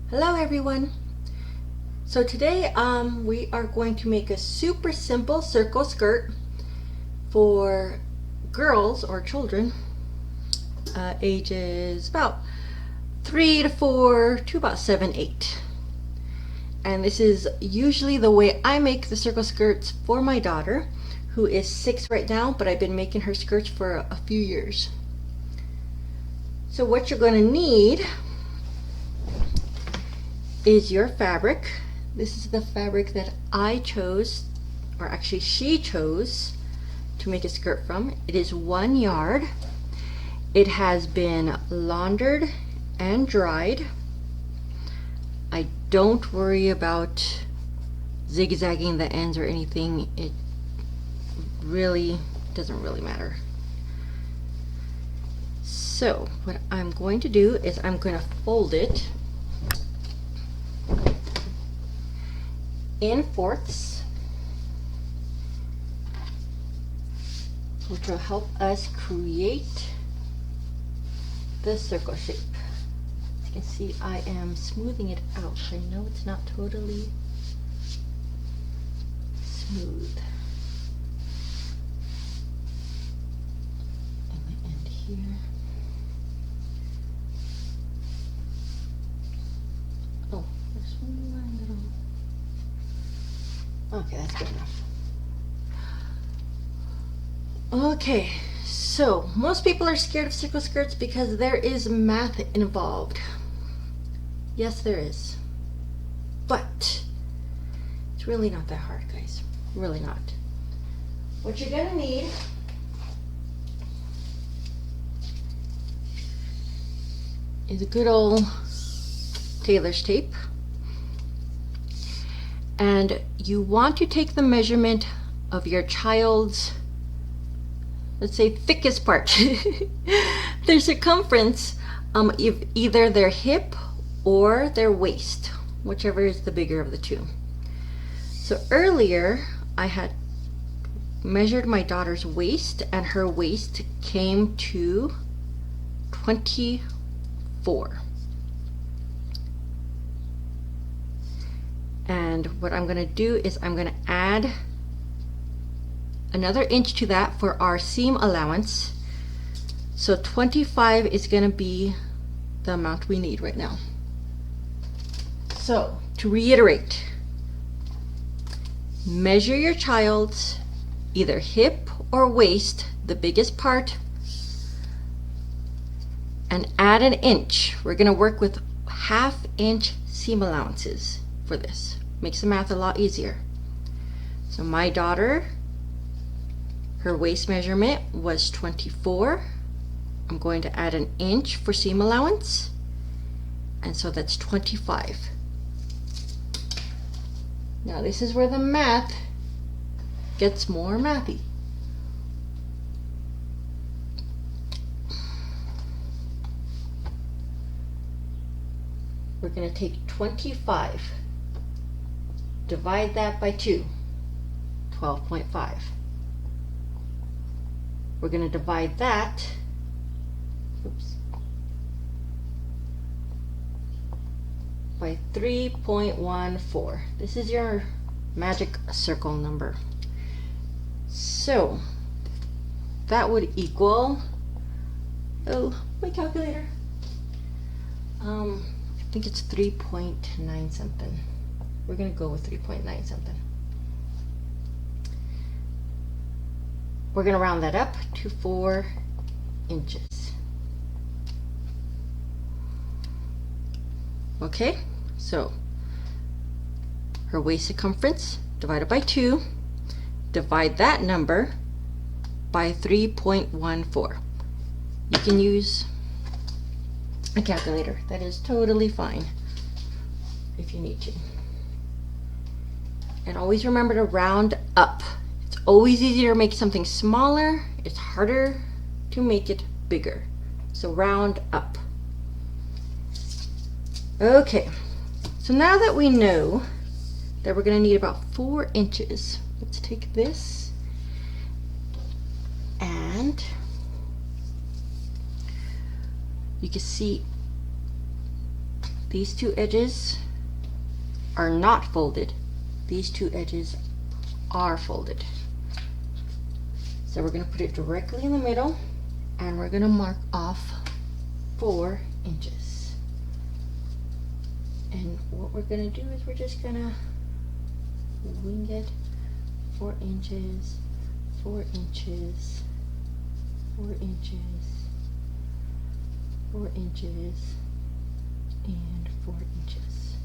Hello everyone. So today we are going to make a super simple circle skirt for girls or children ages about 3 to 4 to about 7, 8. And this is usually the way I make the circle skirts for my daughter, who is 6 right now, but I've been making her skirts for a few years. So what you're going to need is your fabric. This is the fabric that I chose, or actually she chose, to make a skirt from. It is 1 yard. It has been laundered and dried. I don't worry about zigzagging the ends or anything. It really doesn't really matter. So what I'm going to do is I'm going to fold it in fourths, which will help us create the circle shape. As you can see, I am smoothing it out. I know it's not totally smooth. And the end here. Oh, there's one little. Okay, that's good enough. Okay, so most people are scared of circle skirts because there is math involved. Yes, there is. But it's really not that hard, guys. Really not. What you're gonna need is a good old tailor's tape. And you want to take the measurement of your child's, let's say, thickest part, their circumference, either their hip or their waist, whichever is the bigger of the two. So earlier I had measured my daughter's waist, and her waist came to 24. And what I'm going to do is I'm going to add another inch to that for our seam allowance. So 25 is going to be the amount we need right now. So to reiterate, measure your child's either hip or waist, the biggest part, and add an inch. We're going to work with 1/2 inch seam allowances for this. Makes the math a lot easier. So my daughter, her waist measurement was 24. I'm going to add an inch for seam allowance, and so that's 25. Now this is where the math gets more mathy. We're going to take 25, divide that by 2, 12.5. We're going to divide that, by 3.14. This is your magic circle number. So that would equal, oh, my calculator. I think it's 3.9 something. We're going to go with 3.9 something. We're going to round that up to 4 inches. Okay, so her waist circumference divided by 2, divide that number by 3.14. You can use a calculator. That is totally fine if you need to. And always remember to round up. It's always easier to make something smaller. It's harder to make it bigger. So round up. Okay, so now that we know that we're going to need about 4 inches, let's take this and you can see these two edges are not folded. These two edges are folded. So we're going to put it directly in the middle, and we're going to mark off 4 inches. And what we're going to do is we're just going to wing it 4 inches, 4 inches, 4 inches, 4 inches, and 4 inches.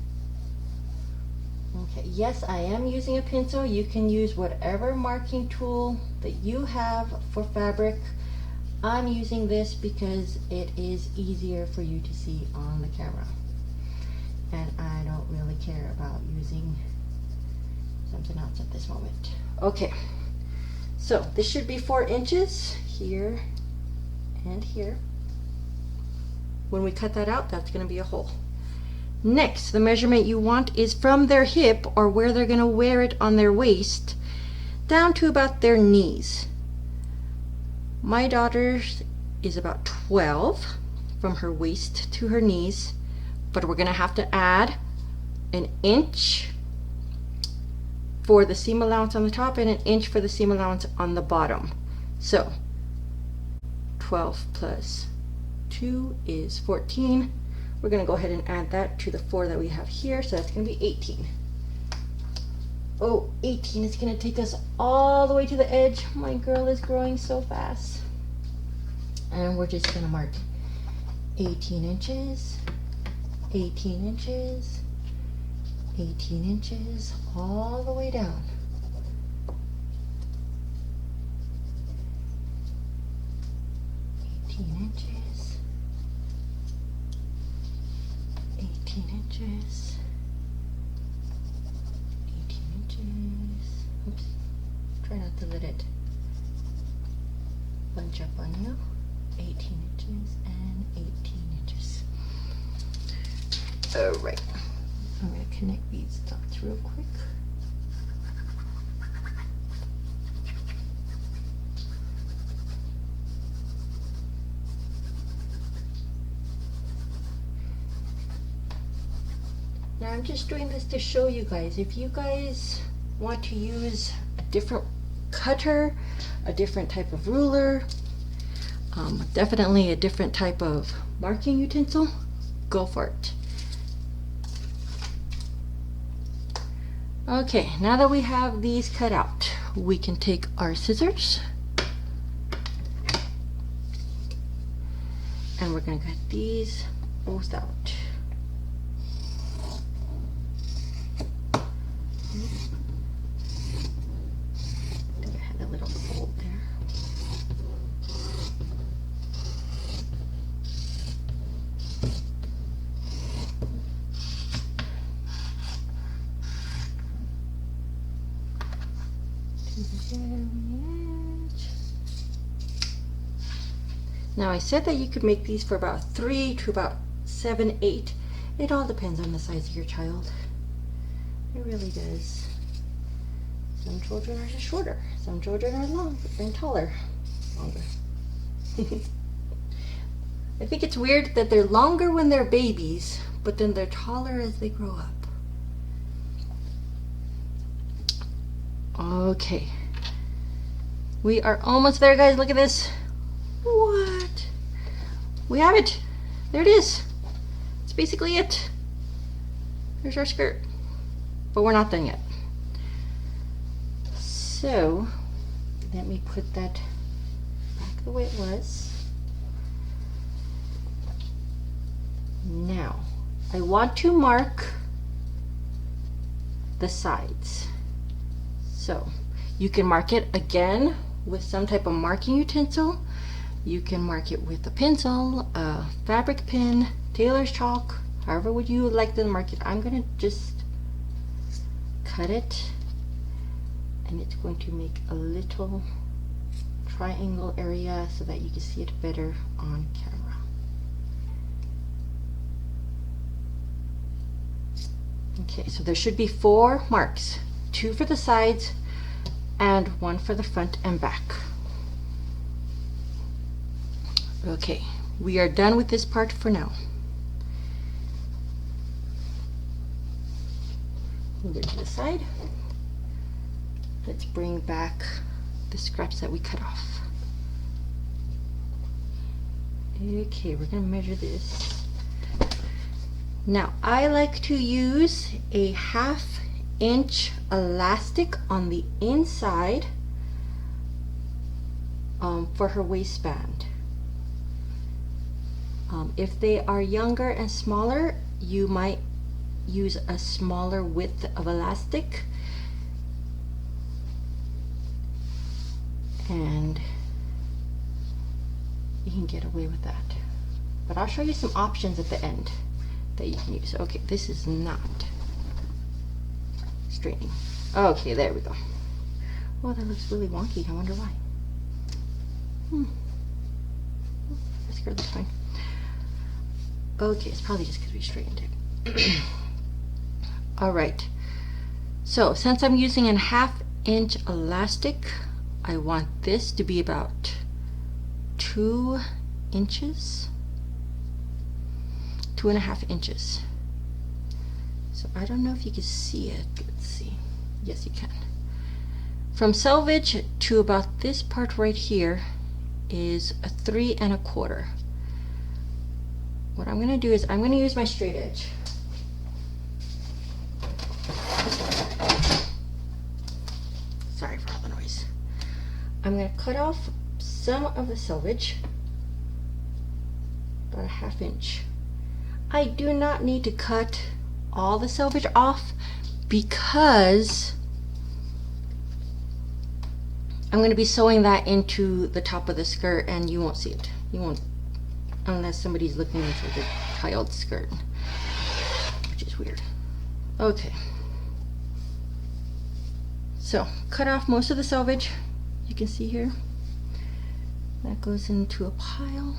Okay, yes, I am using a pencil. You can use whatever marking tool that you have for fabric. I'm using this because it is easier for you to see on the camera. And I don't really care about using something else at this moment. Okay, so this should be 4 inches here and here. When we cut that out, that's going to be a hole. Next, the measurement you want is from their hip, or where they're going to wear it on their waist, down to about their knees. My daughter's is about 12 from her waist to her knees, but we're going to have to add an inch for the seam allowance on the top and an inch for the seam allowance on the bottom. So 12 plus 2 is 14. We're going to go ahead and add that to the 4 that we have here, so that's going to be 18. Oh, 18 is going to take us all the way to the edge. My girl is growing so fast. And we're just going to mark 18 inches, 18 inches, 18 inches, all the way down. 18 inches, 18 inches, 18 inches. Oops, try not to let it bunch up on you. 18 inches and 18 inches. All right, I'm going to connect these dots real quick. Now I'm just doing this to show you guys, if you guys want to use a different cutter, a different type of ruler, definitely a different type of marking utensil, go for it. Okay, now that we have these cut out, we can take our scissors and we're going to cut these both out. I think I had a little fold there. Now I said that you could make these for about 3 to about 7, 8. It all depends on the size of your child. It really does. Some children are just shorter. Some children are longer and taller. Longer. I think it's weird that they're longer when they're babies, but then they're taller as they grow up. Okay. We are almost there, guys. Look at this. What? We have it. There it is. It's basically it. There's our skirt. But we're not done yet. So, let me put that back the way it was. Now, I want to mark the sides. So, you can mark it again with some type of marking utensil. You can mark it with a pencil, a fabric pen, tailor's chalk, however would you like to mark it. I'm going to just cut it, and it's going to make a little triangle area so that you can see it better on camera. Okay, so there should be 4 marks, 2 for the sides and 1 for the front and back. Okay, we are done with this part for now. Move it to the side. Let's bring back the scraps that we cut off. Okay, we're gonna measure this. Now, I like to use a 1/2 inch elastic on the inside for her waistband. If they are younger and smaller, you might use a smaller width of elastic, and you can get away with that. But I'll show you some options at the end that you can use. Okay, this is not straightening. Okay, there we go. Oh, that looks really wonky. I wonder why. This skirt looks fine. Okay, it's probably just because we straightened it. All right. So since I'm using a 1/2 inch elastic, I want this to be about 2 inches, 2.5 inches. So I don't know if you can see it. Let's see. Yes, you can. From selvage to about this part right here is a 3 1/4. What I'm going to do is I'm going to use my straight edge. Sorry for all the noise. I'm going to cut off some of the selvage, about a 1/2 inch. I do not need to cut all the selvage off because I'm going to be sewing that into the top of the skirt, and you won't see it. You won't, unless somebody's looking into the tiled skirt, which is weird. Okay. So, cut off most of the selvage. You can see here. That goes into a pile.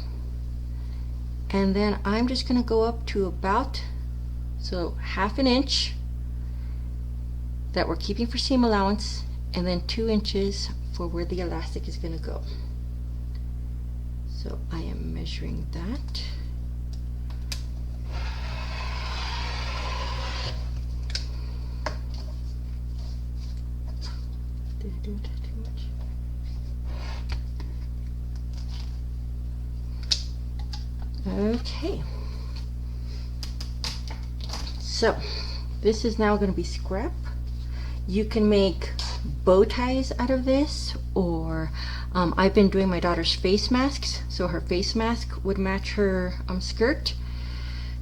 And then I'm just going to go up to about, so 1/2 inch that we're keeping for seam allowance, and then 2 inches for where the elastic is going to go. So I am measuring that. Did I do it too much? Okay. So this is now going to be scrap. You can make bow ties out of this, or I've been doing my daughter's face masks, so her face mask would match her skirt.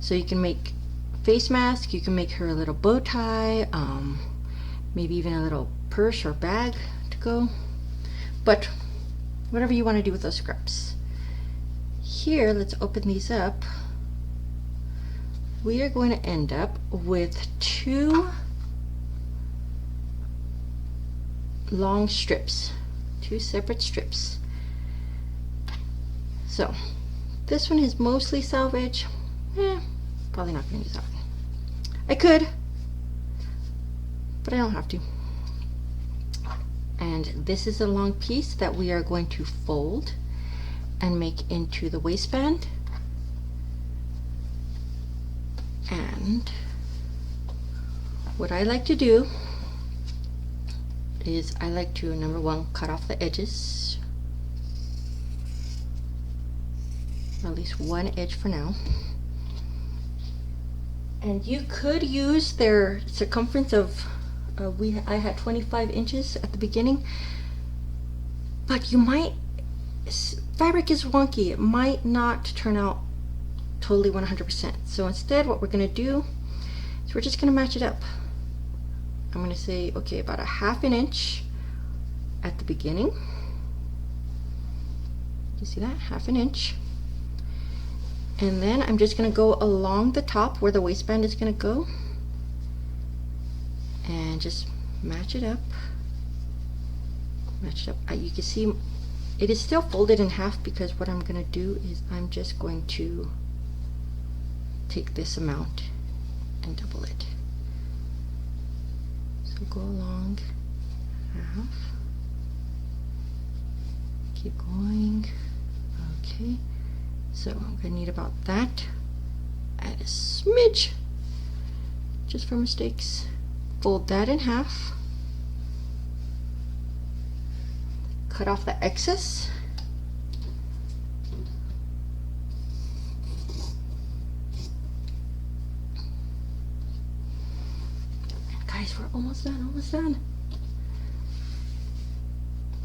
So you can make face mask, you can make her a little bow tie, maybe even a little purse or bag to go, but whatever you want to do with those scraps. Here, let's open these up. We are going to end up with 2 long strips, 2 separate strips. So this one is mostly selvage. Probably not going to use that one. I could, but I don't have to. And this is a long piece that we are going to fold and make into the waistband. And what I like to do is I like to, number one, cut off the edges, or at least one edge for now. And you could use their circumference of I had 25 inches at the beginning, but you might, fabric is wonky, it might not turn out totally 100%. So instead what we're going to do is we're just going to match it up. I'm going to say, okay, about a 1/2 inch at the beginning. You see that? 1/2 inch. And then I'm just going to go along the top where the waistband is going to go and just match it up. Match it up. You can see it is still folded in half, because what I'm going to do is I'm just going to take this amount and double it. So go along half, keep going. Okay, so I'm gonna need about that, add a smidge just for mistakes, fold that in half, cut off the excess, and guys, we're almost done.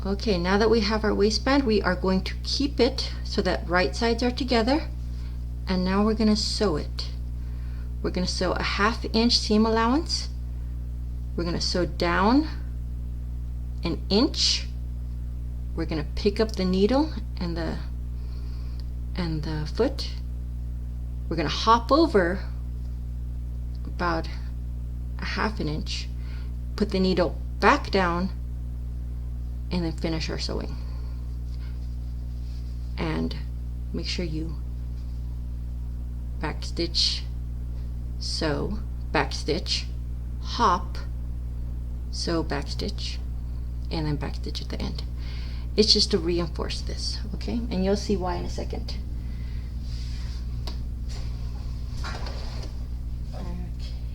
Okay, now that we have our waistband, we are going to keep it so that right sides are together, and now we're going to sew it. We're going to sew a 1/2 inch seam allowance. We're going to sew down 1 inch. We're going to pick up the needle and the foot. We're going to hop over about a 1/2 inch, put the needle back down, and then finish our sewing. And make sure you backstitch, sew, backstitch, hop, sew, backstitch, and then backstitch at the end. It's just to reinforce this, okay? And you'll see why in a second.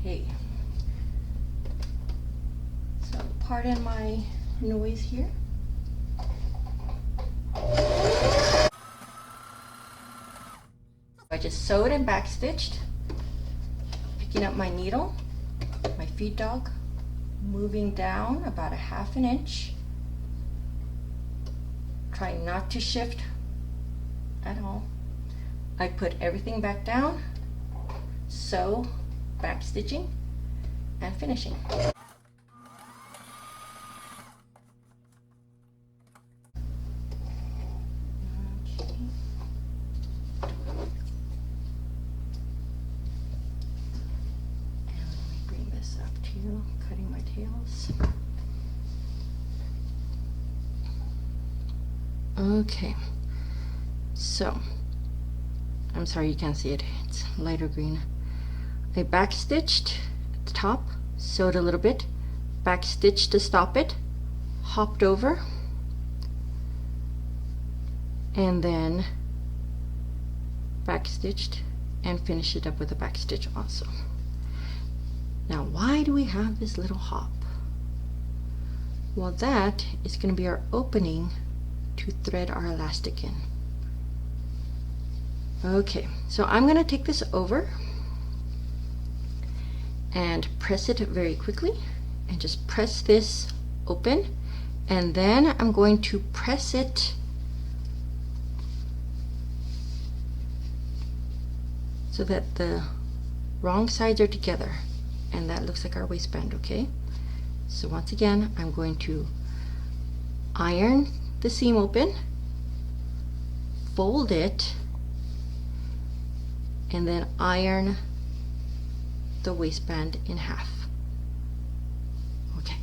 Okay. So pardon my noise here. I just sewed and backstitched, picking up my needle, my feed dog, moving down about a 1/2 inch, trying not to shift at all. I put everything back down, sew, backstitching, and finishing. Cutting my tails. Okay, so I'm sorry you can't see it, it's lighter green. I backstitched at the top, sewed a little bit, backstitched to stop it, hopped over, and then backstitched and finished it up with a backstitch also. Now, why do we have this little hop? Well, that is going to be our opening to thread our elastic in. Okay, so I'm going to take this over and press it very quickly, and just press this open, and then I'm going to press it so that the wrong sides are together. And that looks like our waistband, okay? So once again, I'm going to iron the seam open, fold it, and then iron the waistband in half. Okay.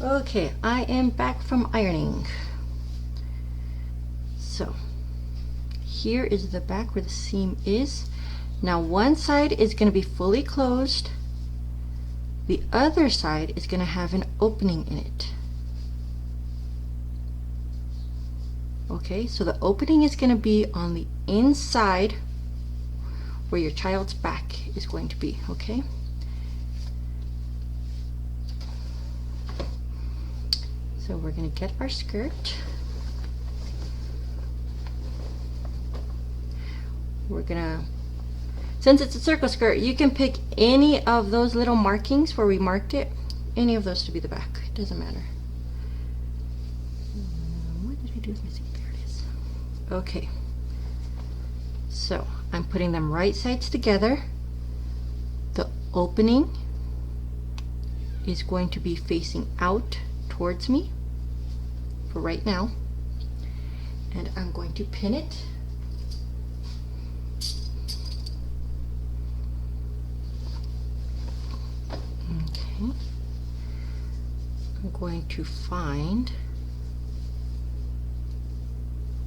Okay, I am back from ironing. So here is the back where the seam is. Now one side is going to be fully closed. The other side is going to have an opening in it. Okay, so the opening is going to be on the inside where your child's back is going to be, okay? So we're going to get our skirt. We're gonna, since it's a circle skirt, you can pick any of those little markings where we marked it, any of those to be the back. It doesn't matter. What did I do with my seam? There it is. Okay. So I'm putting them right sides together. The opening is going to be facing out towards me for right now. And I'm going to pin it. I'm going to find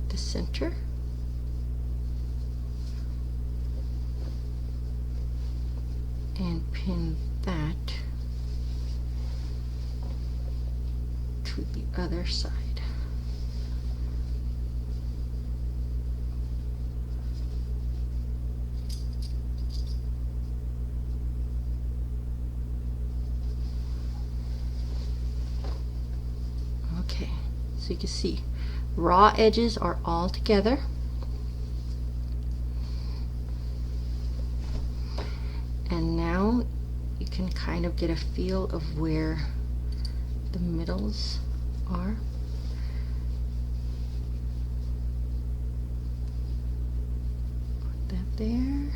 the center and pin that to the other side. So you can see raw edges are all together. And now you can kind of get a feel of where the middles are. Put that there.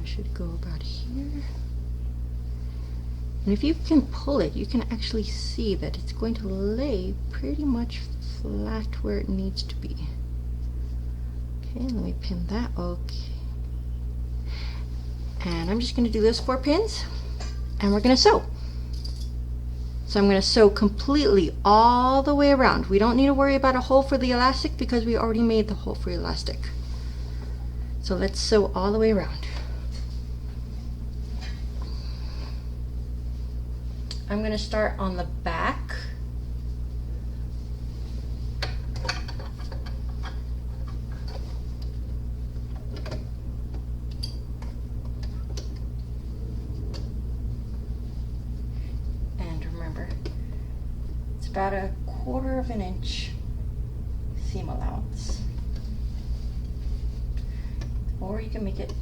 Should go about here. And if you can pull it, you can actually see that it's going to lay pretty much flat where it needs to be. Okay, let me pin that. Okay. And I'm just going to do those 4 pins and we're going to sew. So I'm going to sew completely all the way around. We don't need to worry about a hole for the elastic because we already made the hole for elastic. So let's sew all the way around. I'm going to start on the back. And remember, it's about a 1/4 of an inch seam allowance. Or you can make it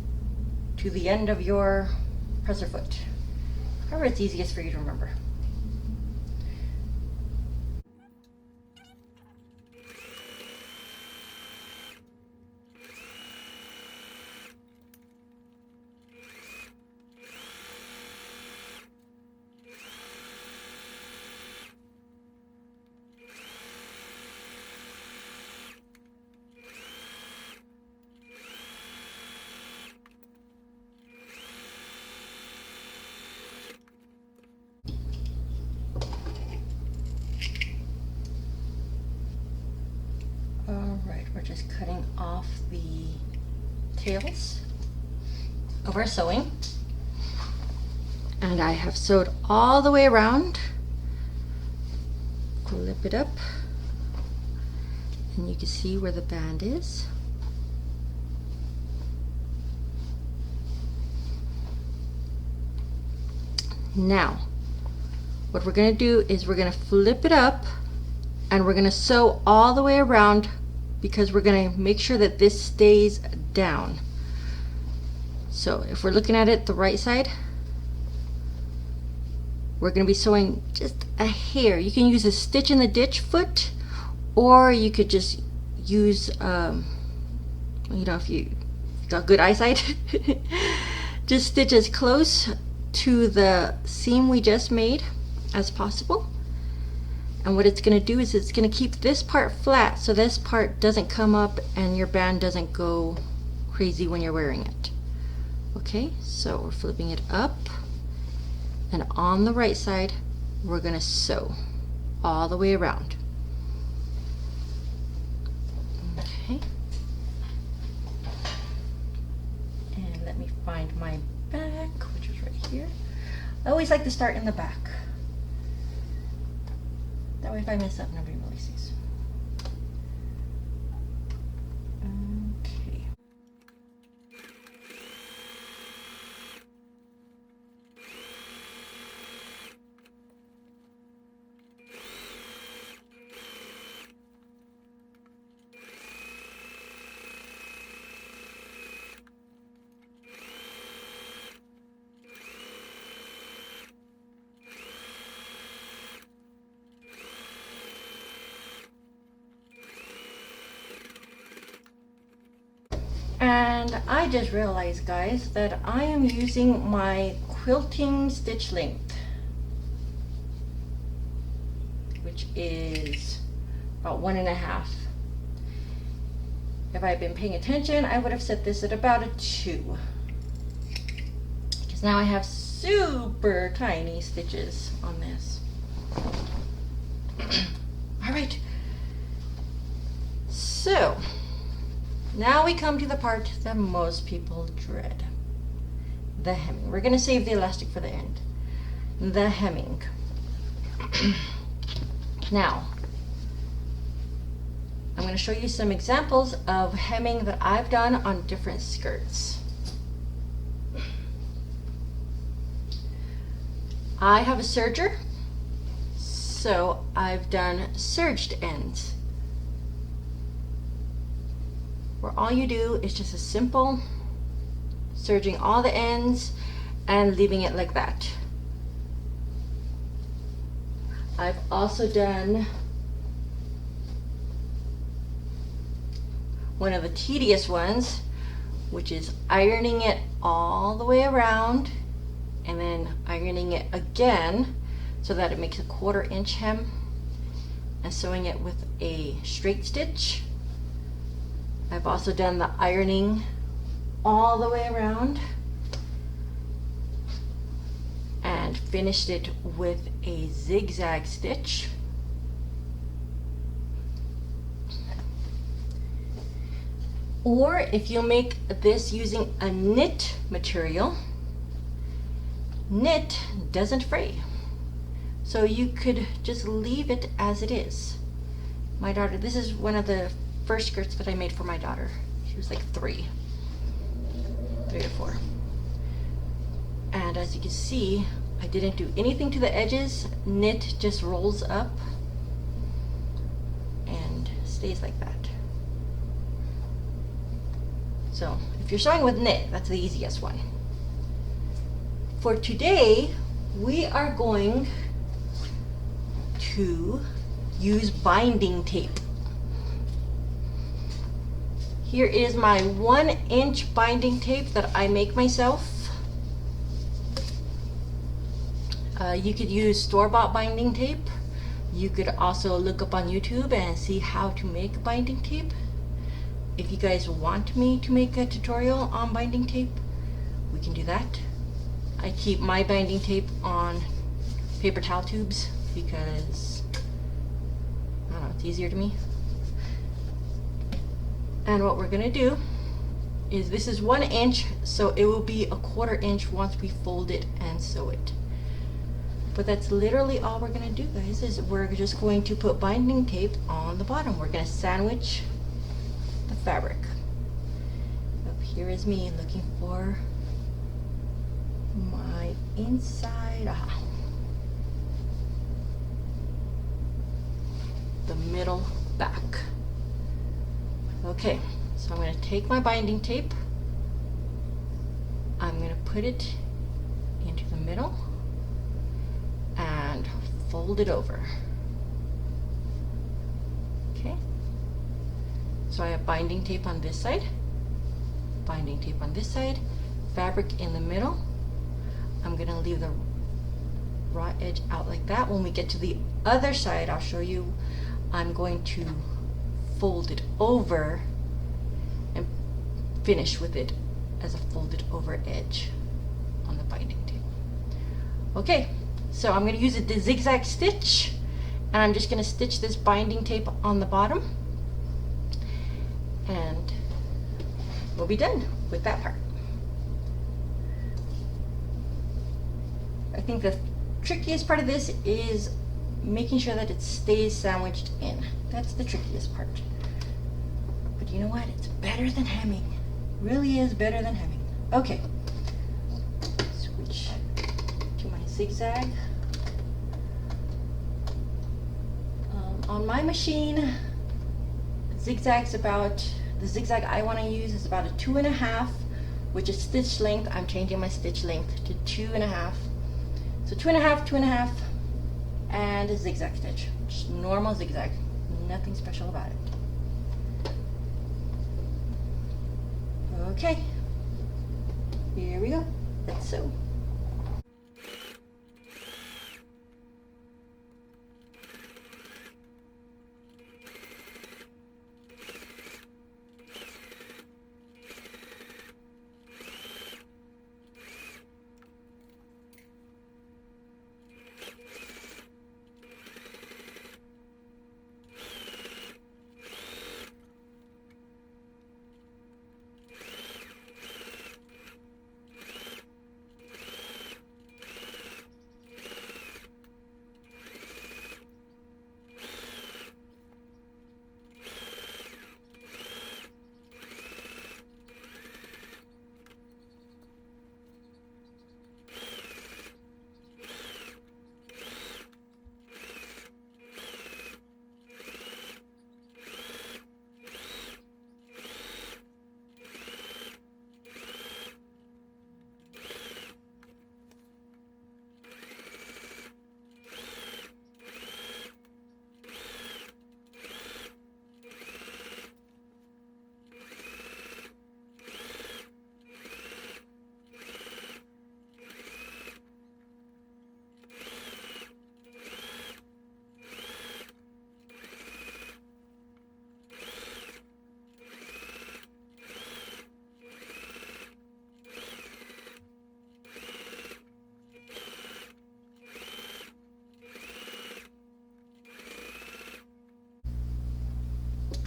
to the end of your presser foot. However it's easiest for you to remember. Alright, we're just cutting off the tails of our sewing. And I have sewed all the way around. Flip it up. And you can see where the band is. Now, what we're going to do is we're going to flip it up and we're going to sew all the way around because we're going to make sure that this stays down. So if we're looking at it the right side, we're going to be sewing just a hair. You can use a stitch in the ditch foot, or you could just use, you know, if you got good eyesight, just stitch as close to the seam we just made as possible. And what it's going to do is it's going to keep this part flat so this part doesn't come up and your band doesn't go crazy when you're wearing it. Okay, so we're flipping it up, and on the right side we're going to sew all the way around. Okay, and let me find my back, which is right here. I always like to start in the back. That way if I mess up, nobody really sees. Okay. And I just realized, guys, that I am using my quilting stitch length, which is about 1.5. If I had been paying attention, I would have set this at about a 2. Because now I have super tiny stitches on this. All right. So now we come to the part that most people dread. The hemming. We're going to save the elastic for the end. The hemming. Now, I'm going to show you some examples of hemming that I've done on different skirts. I have a serger, so I've done serged ends, where all you do is just a simple serging all the ends and leaving it like that. I've also done one of the tedious ones, which is ironing it all the way around and then ironing it again so that it makes a 1/4 inch hem, and sewing it with a straight stitch. I've also done the ironing all the way around and finished it with a zigzag stitch. Or if you make this using a knit material, knit doesn't fray, so you could just leave it as it is. My daughter, this is one of the first skirts that I made for my daughter. She was like 3 or 4. And as you can see, I didn't do anything to the edges. Knit just rolls up and stays like that. So if you're sewing with knit, that's the easiest one. For today, we are going to use binding tape. Here is my 1-inch binding tape that I make myself. You could use store-bought binding tape. You could also look up on YouTube and see how to make binding tape. If you guys want me to make a tutorial on binding tape, we can do that. I keep my binding tape on paper towel tubes because, I don't know, it's easier to me. And what we're gonna do is, this is 1 inch, so it will be a 1/4 inch once we fold it and sew it. But that's literally all we're gonna do, guys, is we're just going to put binding tape on the bottom. We're gonna sandwich the fabric. Up here is me looking for my inside, the middle back. Okay, so I'm going to take my binding tape, I'm going to put it into the middle and fold it over. Okay, so I have binding tape on this side, binding tape on this side, fabric in the middle. I'm going to leave the raw edge out like that. When we get to the other side, I'll show you. I'm going to fold it over and finish with it as a folded over edge on the binding tape. Okay, so I'm going to use the zigzag stitch, and I'm just going to stitch this binding tape on the bottom, and we'll be done with that part. I think the trickiest part of this is making sure that it stays sandwiched in. That's the trickiest part. But you know what? It's better than hemming. It really is better than hemming. Okay. Switch to my zigzag. On my machine, zigzag's about, the zigzag I want to use is about a 2.5, which is stitch length. I'm changing my stitch length to 2.5. So 2.5, 2.5, and a zigzag stitch. Just normal zigzag. Nothing special about it. Okay. Here we go. Let's sew.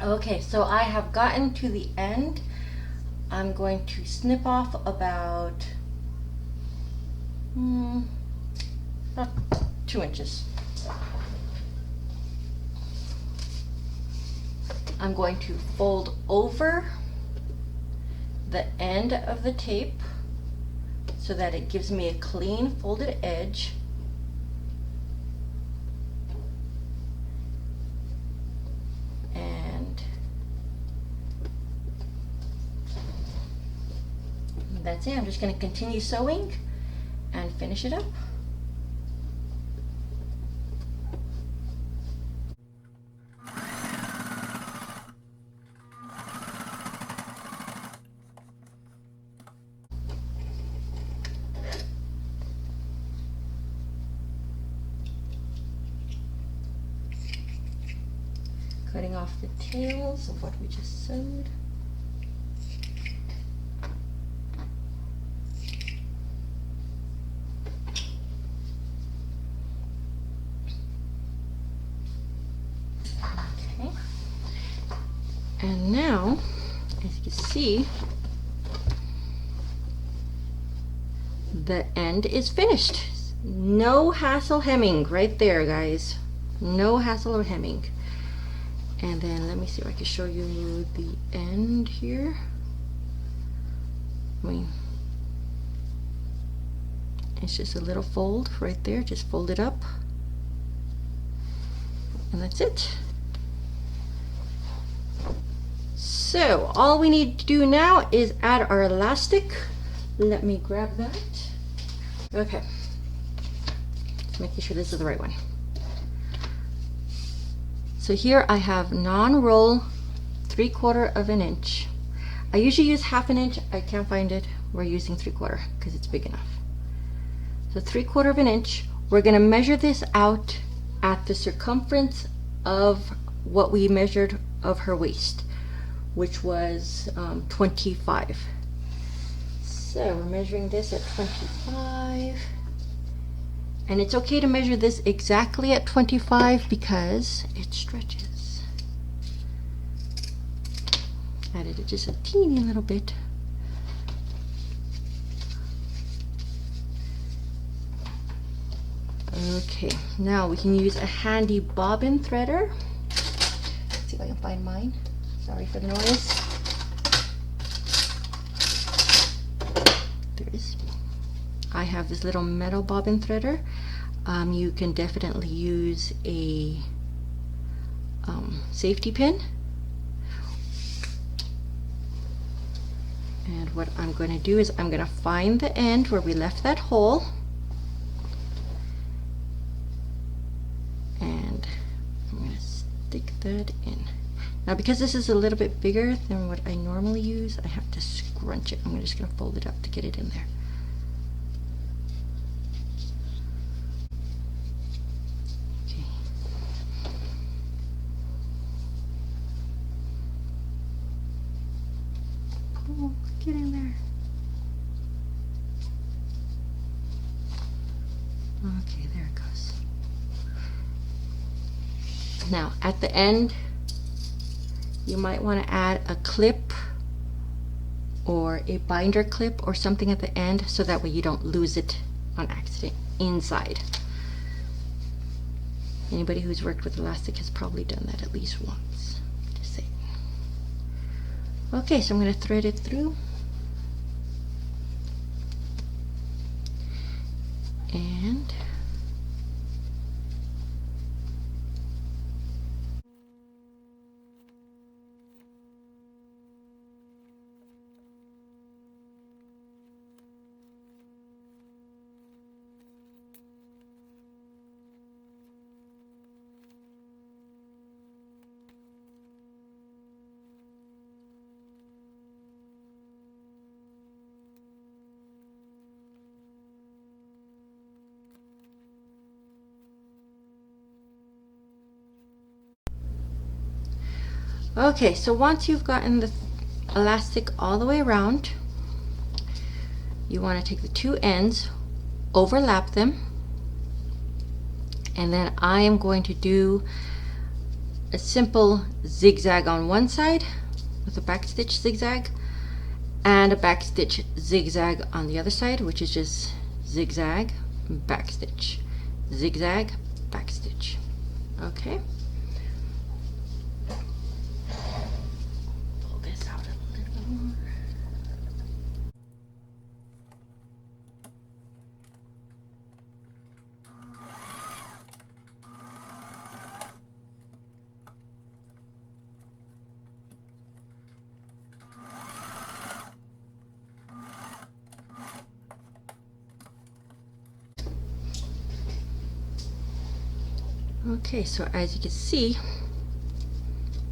Okay, so I have gotten to the end. I'm going to snip off about 2 inches. I'm going to fold over the end of the tape so that it gives me a clean folded edge. And that's it. I'm just going to continue sewing and finish it up. Cutting off the tails of what we just sewed. Okay. And now, as you can see, the end is finished. No hassle hemming right there, guys. No hassle of hemming. And then let me see if I can show you the end here. I mean, it's just a little fold right there. Just fold it up. And that's it. So all we need to do now is add our elastic. Let me grab that. Okay. Just making sure this is the right one. So here I have non-roll 3/4 of an inch. I usually use 1/2 inch. I can't find it. We're using 3/4 because it's big enough. So 3/4 of an inch. We're going to measure this out at the circumference of what we measured of her waist, which was 25. So we're measuring this at 25. And it's okay to measure this exactly at 25 because it stretches. Added it just a teeny little bit. Okay, now we can use a handy bobbin threader. Let's see if I can find mine. Sorry for the noise. There it is. I have this little metal bobbin threader. You can definitely use a safety pin. And what I'm going to do is I'm going to find the end where we left that hole. And I'm going to stick that in. Now because this is a little bit bigger than what I normally use, I have to scrunch it. I'm just going to fold it up to get it in there. Oh, get in there. Okay, there it goes. Now, at the end, you might want to add a clip or a binder clip or something at the end so that way you don't lose it on accident inside. Anybody who's worked with elastic has probably done that at least once. Just saying. Okay, so I'm going to thread it through. And okay, so once you've gotten the elastic all the way around, you want to take the two ends, overlap them, and then I am going to do a simple zigzag on one side with a back stitch zigzag, and a back stitch zigzag on the other side, which is just zigzag, back stitch, zigzag, back stitch. Okay. Pull this out a little bit more. Okay, so as you can see,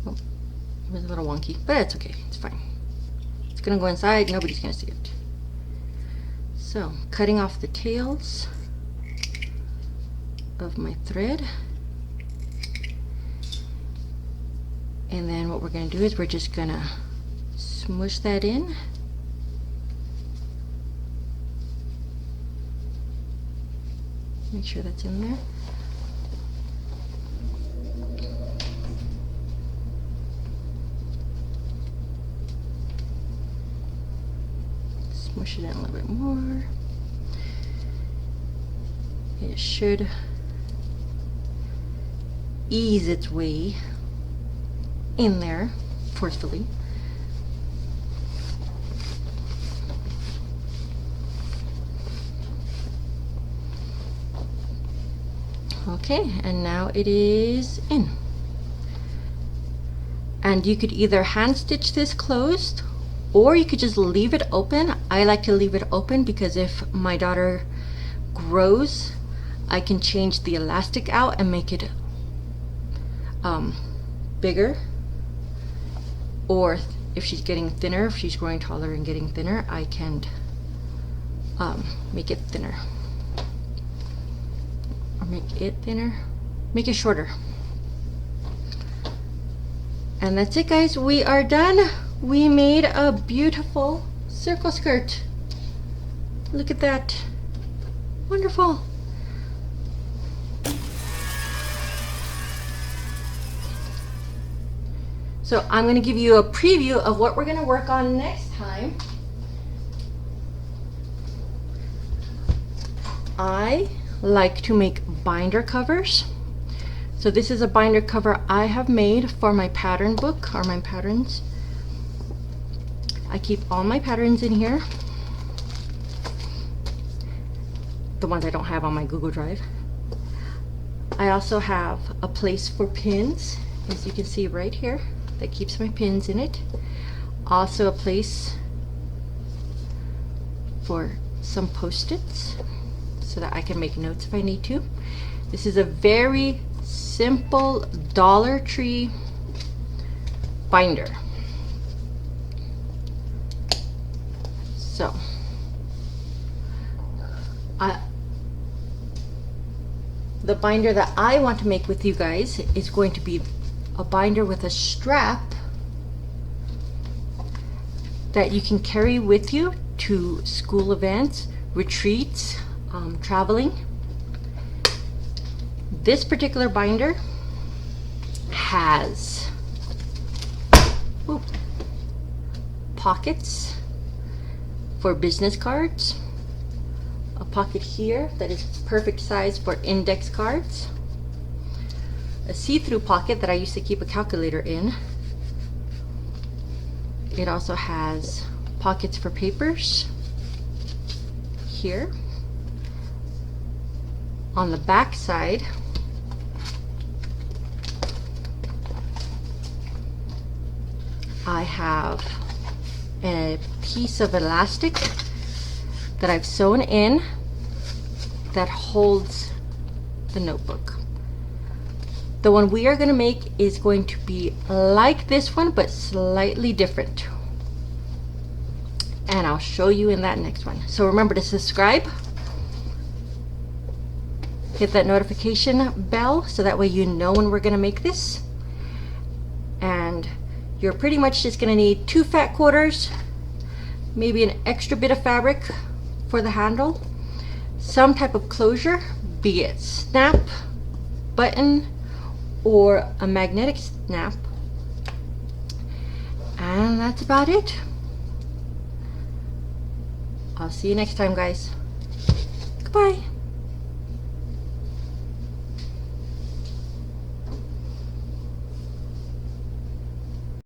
oh, it was a little wonky, but it's okay, it's fine. It's gonna go inside, nobody's gonna see it. So, cutting off the tails of my thread. And then what we're gonna do is we're just gonna smush that in. Make sure that's in there. Smush it in a little bit more. It should ease its way in there forcefully. Okay, and now it is in. And you could either hand stitch this closed, or you could just leave it open. I like to leave it open because if my daughter grows, I can change the elastic out and make it bigger. Or if she's getting thinner, if she's growing taller and getting thinner, I can make it thinner. Or make it thinner, make it shorter. And that's it, guys, we are done. We made a beautiful circle skirt. Look at that. Wonderful. So I'm going to give you a preview of what we're going to work on next time. I like to make binder covers. So this is a binder cover I have made for my pattern book, or my patterns. I keep all my patterns in here, the ones I don't have on my Google Drive. I also have a place for pins, as you can see right here, that keeps my pins in it. Also a place for some post-its so that I can make notes if I need to. This is a very simple Dollar Tree binder. So, the binder that I want to make with you guys is going to be a binder with a strap that you can carry with you to school events, retreats, traveling. This particular binder has pockets for business cards, a pocket here that is perfect size for index cards, a see-through pocket that I used to keep a calculator in. It also has pockets for papers here. On the back side, I have a piece of elastic that I've sewn in that holds the notebook. The one we are going to make is going to be like this one, but slightly different. And I'll show you in that next one. So remember to subscribe. Hit that notification bell so that way you know when we're going to make this. And you're pretty much just going to need 2 fat quarters, maybe an extra bit of fabric for the handle, some type of closure, be it snap, button, or a magnetic snap. And that's about it. I'll see you next time, guys. Goodbye.